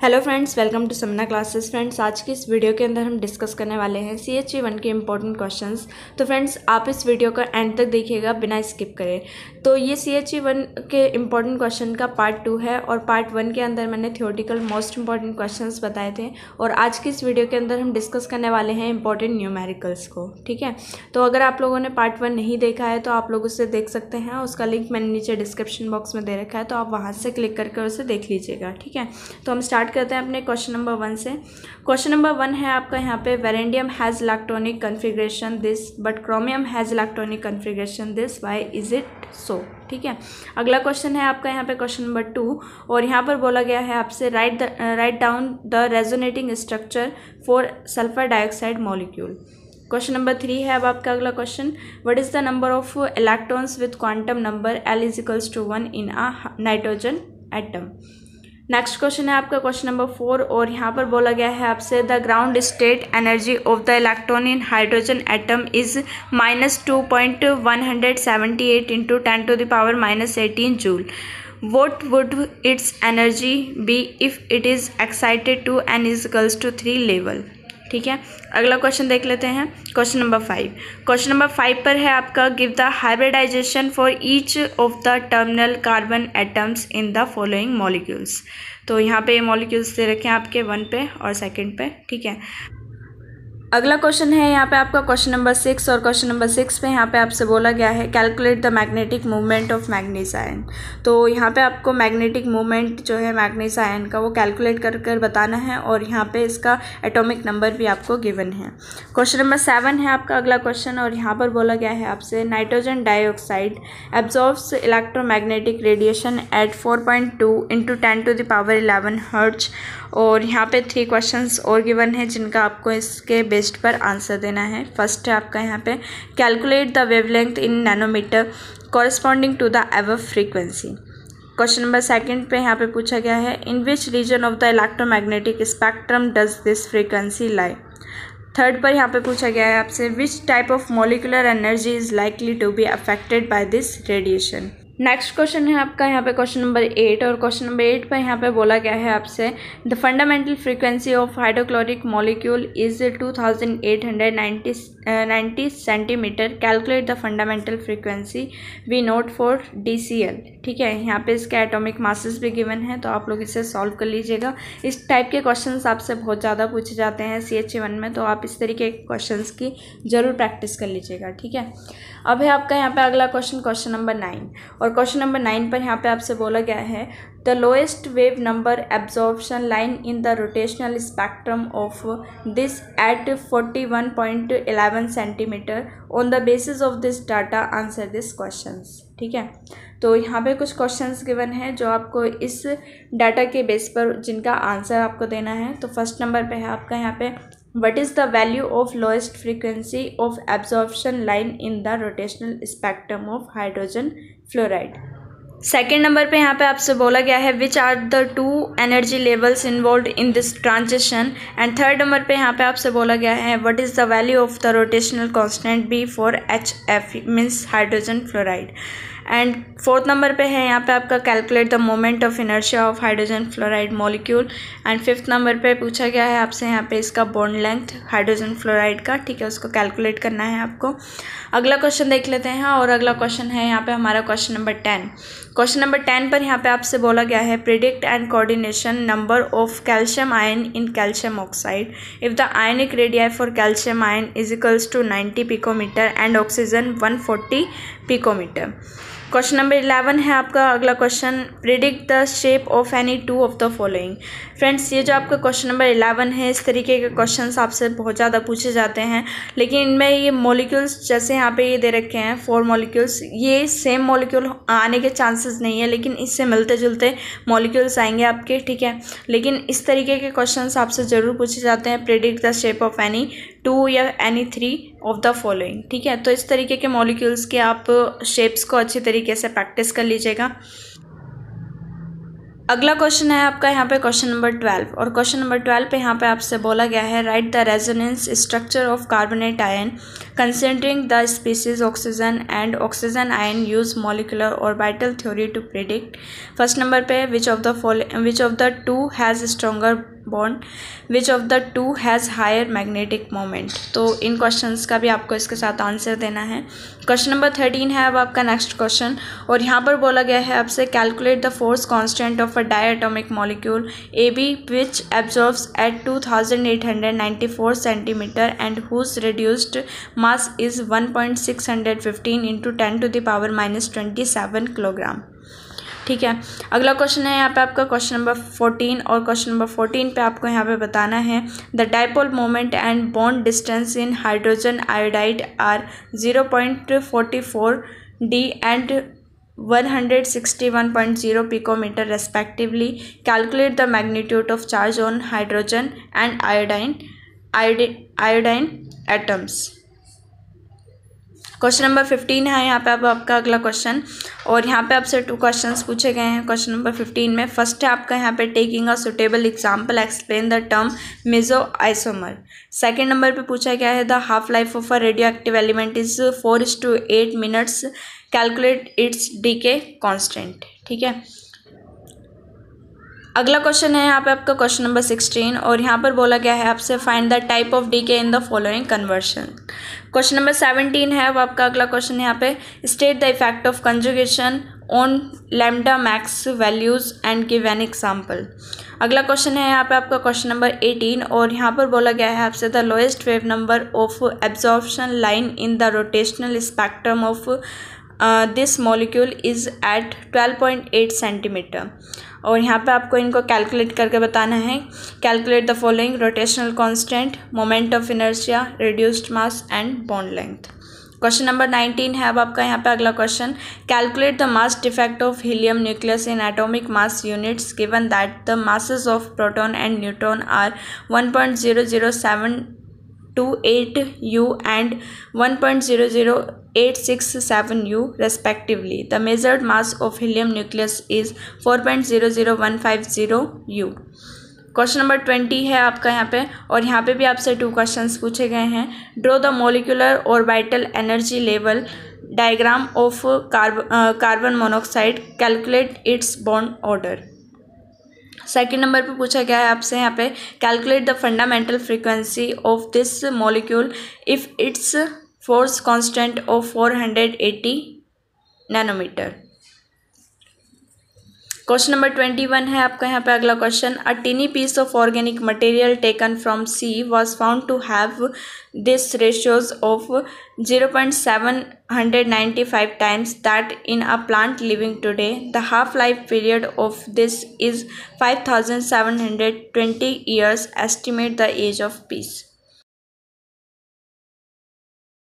Hello friends, welcome to Samna classes. Friends, आज की इस वीडियो के अंदर हम डिस्कस करने वाले हैं CHE1 के इंपॉर्टेंट क्वेश्चंस। तो फ्रेंड्स, आप इस वीडियो का एंड तक देखिएगा बिना स्किप करे। तो ये CHE1 के इंपॉर्टेंट क्वेश्चन का पार्ट 2 है और पार्ट 1 के अंदर मैंने थ्योरेटिकल मोस्ट इंपॉर्टेंट क्वेश्चंस बताए थे और आज की इस वीडियो के अंदर हम डिस्कस करने वाले हैं इंपॉर्टेंट न्यूमेरिकल्स को। ठीक है, तो अगर आप लोगों ने पार्ट 1 नहीं देखा है तो आप लोग उसे देख सकते हैं। उसका लिंक मैंने नीचे डिस्क्रिप्शन बॉक्स में दे रखा है, तो आप वहाँ से क्लिक करके उसे देख लीजिएगा। ठीक है, तो हम स्टार्ट करते हैं अपने क्वेश्चन नंबर 1 से। क्वेश्चन नंबर 1 है आपका यहाँ पे, vanadium has electronic configuration this but chromium has electronic configuration this, why is it so. ठीक है, अगला क्वेश्चन है आपका यहाँ पे क्वेश्चन नंबर 2 और यहाँ पर बोला गया है आपसे write down the resonating structure for sulphur dioxide molecule. Question number 3 है अब आपका अगला question, what is the number of electrons with quantum number L is equals to 1 in a nitrogen atom. Next question है आपका question number 4 और यहाँ पर बोला गया है आपसे, the ground state energy of the electron in hydrogen atom is -2.178 into 10⁻⁻18 joule. What would its energy be if it is excited to n is equals to 3 level। ठीक है, अगला क्वेश्चन देख लेते हैं क्वेश्चन नंबर 5। क्वेश्चन नंबर 5 पर है आपका, give the hybridization for each of the terminal carbon atoms in the following molecules. तो यहाँ पे ये मॉलिक्यूल्स दे रखे हैं आपके 1 पे और 2 पे। ठीक है, अगला क्वेश्चन है यहाँ पे आपका क्वेश्चन नंबर 6 और क्वेश्चन नंबर 6 पे यहाँ पे आपसे बोला गया है, calculate the magnetic movement of manganese ion. तो यहाँ पे आपको मैग्नेटिक मूवमेंट जो है मैग्नीज आयन का वो कैलकुलेट कर बताना है और यहाँ पे इसका एटॉमिक नंबर भी आपको गिवन है। क्वेश्चन नंबर 7 है आपका अगला क्वेश्चन और यहाँ पर बोला गया है आपसे, nitrogen dioxide absorbs electromagnetic radiation at 4.2 into 10⁻11 hertz. और यहाँ पे 3 क्वेश्चंस और गिवन है जिनका आपको इसके बेस्ड पर आंसर देना है। फर्स्ट है आपका यहाँ पे, calculate the wavelength in nanometre corresponding to the above frequency. Question number 2 पे यहाँ पे पूछा गया है, in which region of the electromagnetic spectrum does this frequency lie. Third पर यहाँ पे पूछा गया है आपसे, which type of molecular energy is likely to be affected by this radiation. Next question है आपका यहाँ पे क्वेश्चन नंबर 8 और क्वेश्चन नंबर 8 पर यहाँ पे बोला गया है आपसे, the fundamental frequency of hydrochloric molecule is 2890 centimetre, calculate the fundamental frequency we note for DCl। ठीक है, यहाँ पे इसके एटॉमिक मासेस भी गिवन है, तो आप लोग इसे सॉल्व कर लीजिएगा। इस टाइप के क्वेश्चंस आपसे बहुत ज़्यादा पूछे जाते हैं CHE1 में, तो आप इस तरीके के क्वेश्चंस की ज़रूर प्रैक्टिस कर लीजिएगा। ठीक है, अब है आपका यहाँ पे अगला क्वेश्चन नंबर 9 और क्वेश्चन नंबर 9 पर यहाँ पे आपसे बोला गया है, the lowest wave number absorption line in the rotational spectrum of this eight 41.11 centimetre, on the basis of this data answer this questions. ठीक है, तो यहाँ पे कुछ क्वेश्चंस गिवन है जो आपको इस डाटा के बेस पर जिनका आंसर आपको देना है। तो फर्स्ट नंबर पे है आपका यहाँ पे, what is the value of lowest frequency of absorption line in the rotational spectrum of hydrogen fluoride। Second number पे यहाँ पे आपसे बोला गया है, which are the 2 energy levels involve in this transition. And third number पे यहाँ पे आपसे बोला गया है, what is the value of the rotational constant B for HF means hydrogen fluoride. And fourth number पे है यहाँ पे आपका, calculate the moment of inertia of hydrogen fluoride molecule. And fifth number पे पूछा गया है आपसे यहाँ पे इसका बॉन्ड लेंथ हाइड्रोजन फ्लोराइड का। ठीक है, उसको कैलकुलेट करना है आपको। अगला क्वेश्चन देख लेते हैं और अगला क्वेश्चन है यहाँ पे हमारा क्वेश्चन नंबर 10। क्वेश्चन नंबर 10 पर यहाँ पे आपसे बोला गया है, predict and coordination number of calcium ion in calcium oxide if the ionic radii for calcium ion is equals to 90 picometre and oxygen 140 picometre. Question number 11 है आपका अगला question, predict the shape of any 2 of the following. Friends, ये जो आपका question number 11 है, इस तरीके के क्वेश्चंस आपसे बहुत ज़्यादा पूछे जाते हैं, लेकिन इनमें ये मॉलिक्यूल्स जैसे यहाँ पे ये दे रखे हैं 4 मॉलिक्यूल्स, ये सेम मॉलिक्यूल आने के चांसेस नहीं है, लेकिन इससे मिलते जुलते मॉलिक्यूल्स आएंगे आपके। ठीक है, लेकिन इस तरीके के क्वेश्चंस आपसे ज़रूर पूछे जाते हैं, predict the shape of any 2 या एनी 3 ऑफ द फॉलोइंग। ठीक है, तो इस तरीके के मॉलिक्यूल्स के आप शेप्स को अच्छी तरीके से प्रैक्टिस कर लीजिएगा। अगला क्वेश्चन है आपका यहाँ पे क्वेश्चन नंबर 12 और क्वेश्चन नंबर 12 पे यहाँ पे आपसे बोला गया है write the resonance structure of carbonate ion considering the species oxygen and oxygen ion use molecular orbital theory to predict. First number पे which of the two has stronger bond, which of the two has higher magnetic moment. तो इन questions का भी आपको इसके साथ answer देना है। क्वेश्चन नंबर 13 है अब आपका नेक्स्ट क्वेश्चन और यहाँ पर बोला गया है आपसे calculate the force constant of a diatomic molecule AB which absorbs at 2894 centimeter and whose reduced mass is 1.615 into 10 to the power minus 27 kilogram. ठीक है, अगला क्वेश्चन है यहाँ पे आपका क्वेश्चन नंबर 14 और क्वेश्चन नंबर 14 पे आपको यहाँ पे बताना है the dipole moment and bond distance in hydrogen iodide are 0.44 d and 161.0 picometer respectively. Calculate the magnitude of charge on hydrogen and iodine atoms. Question number 15 है यहाँ पे अब आपका अगला क्वेश्चन और यहाँ पे आपसे 2 क्वेश्चंस पूछे गए हैं। क्वेश्चन नंबर 15 में फर्स्ट है आपका यहाँ पे taking a suitable example explain the term meso isomer. Second number पे पूछा गया है the half life of a radio active element is 4:8 minutes, calculate its decay constant. ठीक है, अगला क्वेश्चन है यहाँ पे आपका क्वेश्चन नंबर 16 और यहाँ पर बोला गया है आपसे find the type of decay in the following conversion. Question number 17 है वो आपका अगला क्वेश्चन यहाँ पे state the effect of conjugation on lambda max values and give an example. अगला क्वेश्चन है यहाँ पे आपका क्वेश्चन नंबर 18 और यहाँ पर बोला गया है आपसे the lowest wave number of absorption line in the rotational spectrum of this molecule is at 12.8 centimetre और यहाँ पे आपको इनको कैलकुलेट करके बताना है। Calculate the following rotational constant, moment of inertia, reduced mass and bond length. Question number 19 है अब आपका यहाँ पे अगला question calculate the mass defect of helium nucleus in atomic mass units given that the masses of proton and neutron are 1.00728 U and 1.00867 U respectively. The measured mass of helium nucleus is 4.00150 U. Question number 20 है आपका यहाँ पे और यहाँ पे भी आपसे 2 questions पूछे गए हैं। Draw the molecular orbital energy level diagram of carbon monoxide, calculate its bond order. Second number पे पूछा गया है आपसे यहाँ पे calculate the fundamental frequency of this molecule if its force constant of 480 nanometre. Question number 21 है आपका यहाँ पे अगला question a tiny piece of organic material taken from sea was found to have this ratios of 0.795 times that in a plant living today. The half-life period of this is 5720 years. Estimate the age of peace.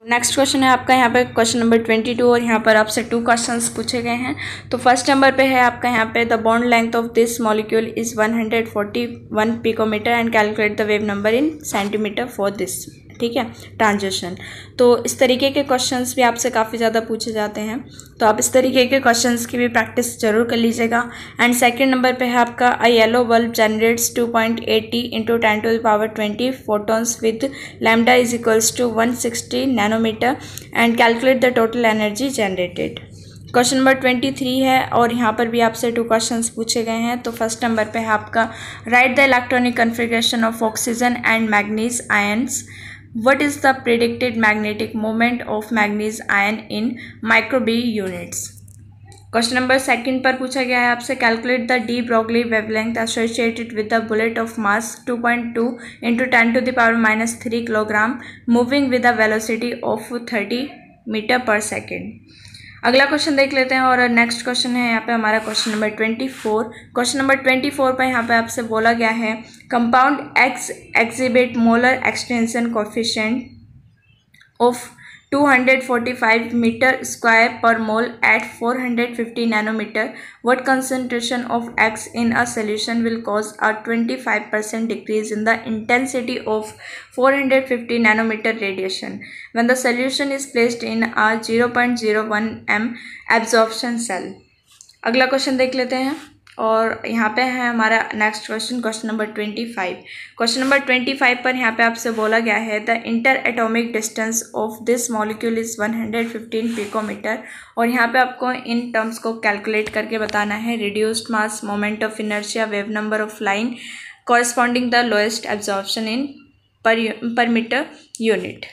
Next question है आपका यहाँ पे question number 22 और यहाँ पर आपसे 2 questions पूछे गए हैं। तो फर्स्ट नंबर पे है आपका यहाँ पे the bond length of this molecule is 141 picometre and calculate the wave number in centimetre for this. ठीक है, ट्रांजिशन। तो इस तरीके के क्वेश्चंस भी आपसे काफ़ी ज़्यादा पूछे जाते हैं, तो आप इस तरीके के क्वेश्चंस की भी प्रैक्टिस जरूर कर लीजिएगा। एंड सेकंड नंबर पे है आपका a yellow bulb generates 2.80 into 10⁻20 photons with lambda is equals to 160 nanometre and calculate the total energy generated. Question number 23 है और यहाँ पर भी आपसे 2 क्वेश्चंस पूछे गए हैं। तो फर्स्ट नंबर पे है आपका write the electronic configuration of oxygen and manganese ions. What is the predicted magnetic moment of magnesium ion in microB units? Question number second पर पूछा गया है आपसे calculate the de Broglie wavelength associated with the bullet of mass 2.2 into 10⁻³ kilogram moving with the velocity of 30 metre per second. अगला question देख लेते हैं और नेक्स्ट क्वेश्चन है यहाँ पे हमारा क्वेश्चन नंबर 24। क्वेश्चन नंबर 24 पर यहाँ पे आपसे बोला गया है compound x exhibit molar extension coefficient of 245 metre square per mole at 450 nanometre. What concentration of X in a solution will cause a 25% decrease in the intensity of 450 nanometer radiation when the solution is placed in a 0.01 m absorption cell? अगला question देख लेते हैं और यहाँ पे है हमारा next question, question number 25। Question number 25 पर यहाँ पे आपसे बोला गया है the inter atomic distance of this molecule is 115 picometre. और यहाँ पे आपको इन टर्म्स को कैलकुलेट करके बताना है। Reduced mass, moment of inertia, wave number of line corresponding the lowest absorption in पर मीटर यूनिट।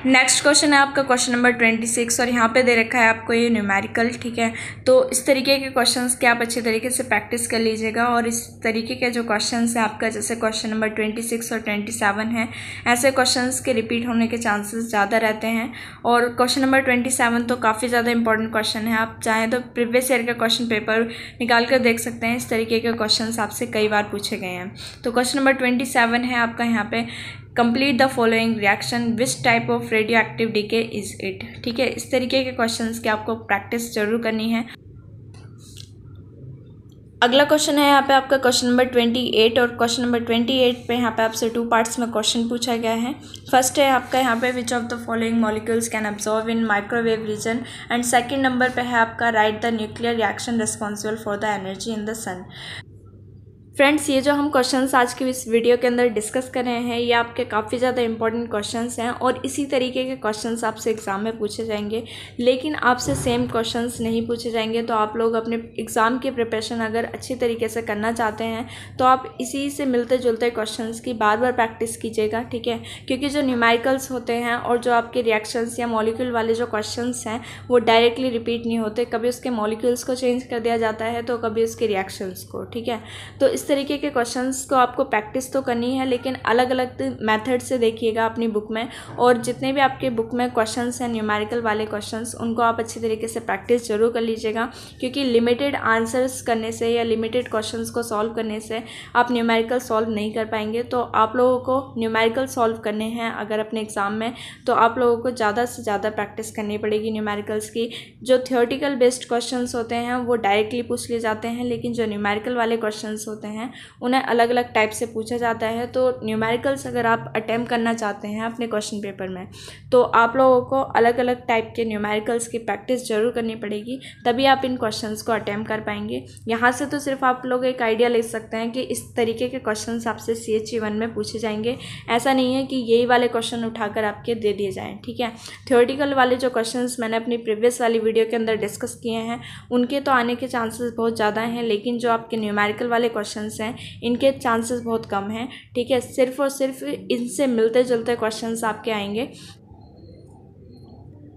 नेक्स्ट क्वेश्चन है आपका क्वेश्चन नंबर 26 और यहाँ पे दे रखा है आपको ये न्यूमेरिकल, ठीक है। तो इस तरीके के क्वेश्चंस के आप अच्छे तरीके से प्रैक्टिस कर लीजिएगा। और इस तरीके के जो क्वेश्चंस हैं आपका, जैसे क्वेश्चन नंबर 26 और 27 है, ऐसे क्वेश्चंस के रिपीट होने के चांसेस ज़्यादा रहते हैं। और क्वेश्चन नंबर 27 तो काफ़ी ज़्यादा इंपॉर्टेंट क्वेश्चन है। आप चाहें तो प्रीवियस ईयर का क्वेश्चन पेपर निकाल कर देख सकते हैं। इस तरीके के क्वेश्चन आपसे कई बार पूछे गए हैं। तो क्वेश्चन नंबर 27 है आपका यहाँ पे, complete the following reaction, which type of radioactive decay is it. ठीक है, इस तरीके के क्वेश्चंस की आपको प्रैक्टिस जरूर करनी है। अगला क्वेश्चन है यहाँ पे आपका क्वेश्चन नंबर 28 और क्वेश्चन नंबर 28 पे यहाँ पे आपसे 2 पार्ट्स में क्वेश्चन पूछा गया है। फर्स्ट है आपका यहाँ पे which of the following molecules can absorb in microwave region, and second number पे है आपका write the nuclear reaction responsible for the energy in the sun. Friends, ये जो हम क्वेश्चंस आज की इस वीडियो के अंदर डिस्कस कर रहे हैं, ये आपके काफ़ी ज़्यादा इंपॉर्टेंट क्वेश्चंस हैं और इसी तरीके के क्वेश्चंस आपसे एग्ज़ाम में पूछे जाएंगे। लेकिन आपसे सेम क्वेश्चंस नहीं पूछे जाएंगे। तो आप लोग अपने एग्ज़ाम की प्रिपरेशन अगर अच्छी तरीके से करना चाहते हैं तो आप इसी से मिलते जुलते क्वेश्चंस की बार बार प्रैक्टिस कीजिएगा, ठीक है। क्योंकि जो न्यूमेरिकल्स होते हैं और जो आपके रिएक्शंस या मॉलिक्यूल वाले जो क्वेश्चंस हैं वो डायरेक्टली रिपीट नहीं होते। कभी उसके मॉलिक्यूल्स को चेंज कर दिया जाता है तो कभी उसके रिएक्शंस को, ठीक है। तो इस तरीके के क्वेश्चंस को आपको प्रैक्टिस तो करनी है, लेकिन अलग अलग मेथड से देखिएगा अपनी बुक में। और जितने भी आपके बुक में क्वेश्चंस हैं न्यूमेरिकल वाले क्वेश्चंस, उनको आप अच्छी तरीके से प्रैक्टिस जरूर कर लीजिएगा। क्योंकि लिमिटेड आंसर्स करने से या लिमिटेड क्वेश्चंस को सॉल्व करने से आप न्यूमेरिकल सॉल्व नहीं कर पाएंगे। तो आप लोगों को न्यूमेरिकल सॉल्व करने हैं अगर अपने एग्ज़ाम में, तो आप लोगों को ज़्यादा से ज़्यादा प्रैक्टिस करनी पड़ेगी न्यूमेरिकल्स की। जो थियोरेटिकल बेस्ड क्वेश्चंस होते हैं वो डायरेक्टली पूछ लिए जाते हैं, लेकिन जो न्यूमेरिकल वाले क्वेश्चंस होते हैं उन्हें अलग अलग टाइप से पूछा जाता है। तो न्यूमेरिकल्स अगर आप अटेम्प्ट करना चाहते हैं अपने क्वेश्चन पेपर में, तो आप लोगों को अलग अलग टाइप के न्यूमेरिकल्स की प्रैक्टिस जरूर करनी पड़ेगी, तभी आप इन क्वेश्चंस को अटेम्प्ट कर पाएंगे। यहाँ से तो सिर्फ आप लोग एक आइडिया ले सकते हैं कि इस तरीके के क्वेश्चंस आपसे CHE 1 में पूछे जाएंगे। ऐसा नहीं है कि यही वाले क्वेश्चन उठाकर आपके दे दिए जाएँ, ठीक है। थ्योरेटिकल वाले जो क्वेश्चंस मैंने अपनी प्रीवियस वाली वीडियो के अंदर डिस्कस किए हैं उनके तो आने के चांसेस बहुत ज़्यादा हैं, लेकिन जो आपके न्यूमेरिकल वाले क्वेश्चंस हैं इनके चांसेस बहुत कम हैं, ठीक है। सिर्फ और सिर्फ इनसे मिलते जुलते क्वेश्चंस आपके आएंगे।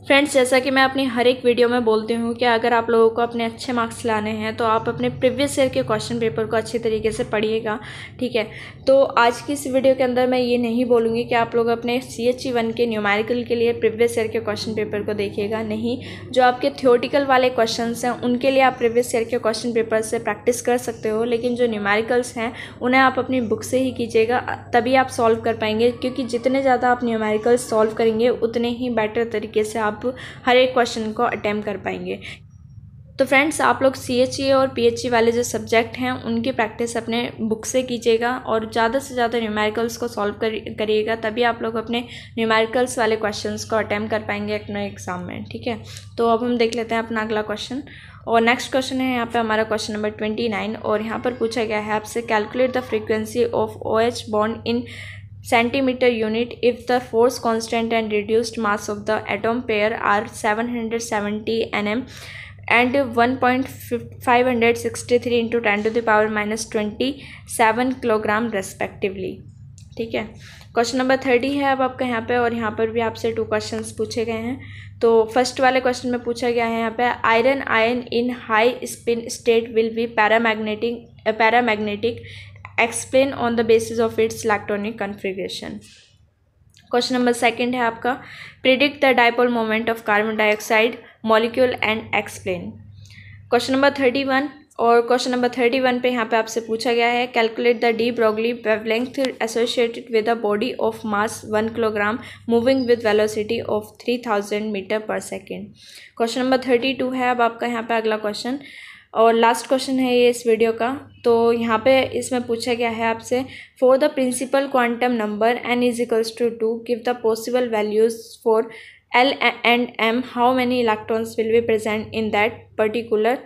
फ्रेंड्स, जैसा कि मैं अपनी हर एक वीडियो में बोलती हूँ कि अगर आप लोगों को अपने अच्छे मार्क्स लाने हैं तो आप अपने प्रीवियस ईयर के क्वेश्चन पेपर को अच्छी तरीके से पढ़िएगा, ठीक है। तो आज की इस वीडियो के अंदर मैं ये नहीं बोलूँगी कि आप लोग अपने CHE 1 के न्यूमेरिकल के लिए प्रीवियस ईयर के क्वेश्चन पेपर को देखिएगा, नहीं। जो आपके थ्योरेटिकल वाले क्वेश्चन हैं उनके लिए आप प्रीवियस ईयर के क्वेश्चन पेपर से प्रैक्टिस कर सकते हो, लेकिन जो न्यूमेरिकल्स हैं उन्हें आप अपनी बुक से ही कीजिएगा, तभी आप सॉल्व कर पाएंगे। क्योंकि जितने ज़्यादा आप न्यूमेरिकल्स सॉल्व करेंगे उतने ही बेटर तरीके से आप हर एक क्वेश्चन को अटेम्प्ट कर पाएंगे। तो फ्रेंड्स, आप लोग CHE और PHE वाले जो सब्जेक्ट हैं उनकी प्रैक्टिस अपने बुक से कीजिएगा और ज़्यादा से ज़्यादा न्यूमेरिकल्स को सॉल्व करिएगा, तभी आप लोग अपने न्यूमेरिकल्स वाले क्वेश्चंस को अटेम्प्ट कर पाएंगे अपने एग्ज़ाम में, ठीक है। तो अब हम देख लेते हैं अपना अगला क्वेश्चन। और नेक्स्ट क्वेश्चन है यहाँ पे हमारा क्वेश्चन नंबर 29 और यहाँ पर पूछा गया है आपसे, calculate the frequency of OH bond in centimeter unit if the force constant and reduced mass of the atom pair are 770 nm and 1.563 into 10 to the power minus 27 kilogram respectively, ठीक है। Question number 30 है अब आपका यहाँ पे, और यहाँ पर भी आपसे 2 क्वेश्चंस पूछे गए हैं। तो फर्स्ट वाले क्वेश्चन में पूछा गया है यहाँ पे, iron ion in high spin state will be paramagnetic explain on the basis of its electronic configuration. Question number 2 है आपका, predict the dipole moment of carbon dioxide molecule and explain. Question number 31 और question number 31 पे यहाँ पे आपसे पूछा गया है, calculate the de Broglie wavelength associated with a body of mass 1 kilogram moving with velocity of 3000 metre per second. Question number 32 है अब आपका यहाँ पे अगला क्वेश्चन, और लास्ट क्वेश्चन है ये इस वीडियो का। तो यहाँ पे इसमें पूछा गया है आपसे, for the principal quantum number n is equals to 2 give the possible values for L and M, how many electrons will be present in that particular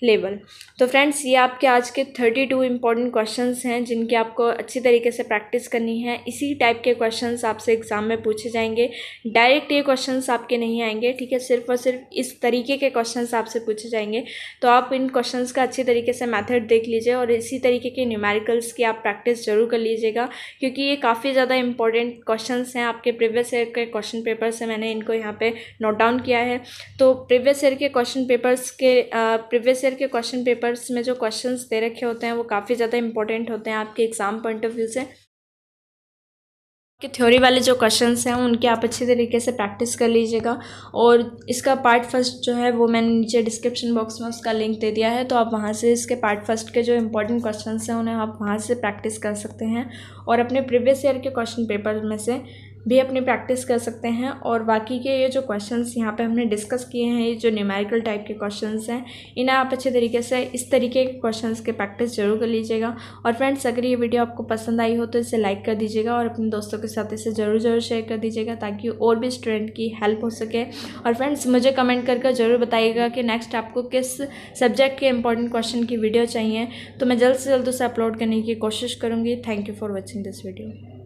level. तो फ्रेंड्स ये आपके आज के 32 इंपॉर्टेंट क्वेश्चंस हैं जिनकी आपको अच्छी तरीके से प्रैक्टिस करनी है। इसी टाइप के क्वेश्चंस आपसे एग्जाम में पूछे जाएंगे, डायरेक्ट ये क्वेश्चंस आपके नहीं आएंगे, ठीक है। सिर्फ और सिर्फ इस तरीके के क्वेश्चंस आपसे पूछे जाएंगे। तो आप इन क्वेश्चंस का अच्छी तरीके से मैथड देख लीजिए और इसी तरीके के न्यूमेरिकल्स की आप प्रैक्टिस जरूर कर लीजिएगा, क्योंकि ये काफ़ी ज़्यादा इंपॉर्टेंट क्वेश्चंस हैं आपके प्रीवियस ईयर के क्वेश्चन पेपर से। मैंने इनको यहाँ पे नोट डाउन किया है। तो प्रीवियस ईयर के क्वेश्चन पेपर्स में जो क्वेश्चंस दे रखे होते हैं वो काफ़ी ज़्यादा इंपॉर्टेंट होते हैं आपके एग्ज़ाम पॉइंट ऑफ व्यू से। कि थ्योरी वाले जो क्वेश्चंस हैं उनकी आप अच्छी तरीके से प्रैक्टिस कर लीजिएगा। और इसका पार्ट फर्स्ट जो है वो मैंने नीचे डिस्क्रिप्शन बॉक्स में उसका लिंक दे दिया है, तो आप वहाँ से इसके पार्ट फर्स्ट के जो इंपॉर्टेंट क्वेश्चंस हैं उन्हें आप वहाँ से प्रैक्टिस कर सकते हैं और अपने प्रीवियस ईयर के क्वेश्चन पेपर में से भी अपनी प्रैक्टिस कर सकते हैं। और बाकी के ये जो क्वेश्चंस यहाँ पे हमने डिस्कस किए हैं, ये जो न्यूमेरिकल टाइप के क्वेश्चंस हैं, इन्हें आप अच्छे तरीके से इस तरीके के क्वेश्चंस के प्रैक्टिस जरूर कर लीजिएगा। और फ्रेंड्स अगर ये वीडियो आपको पसंद आई हो तो इसे लाइक कर दीजिएगा और अपने दोस्तों के साथ इसे ज़रूर शेयर कर दीजिएगा ताकि और भी स्टूडेंट की हेल्प हो सके। और फ्रेंड्स मुझे कमेंट करके ज़रूर बताइएगा कि नेक्स्ट आपको किस सब्जेक्ट के इंपॉर्टेंट क्वेश्चन की वीडियो चाहिए, तो मैं जल्द से जल्द उसे अपलोड करने की कोशिश करूँगी। Thank you for watching this video.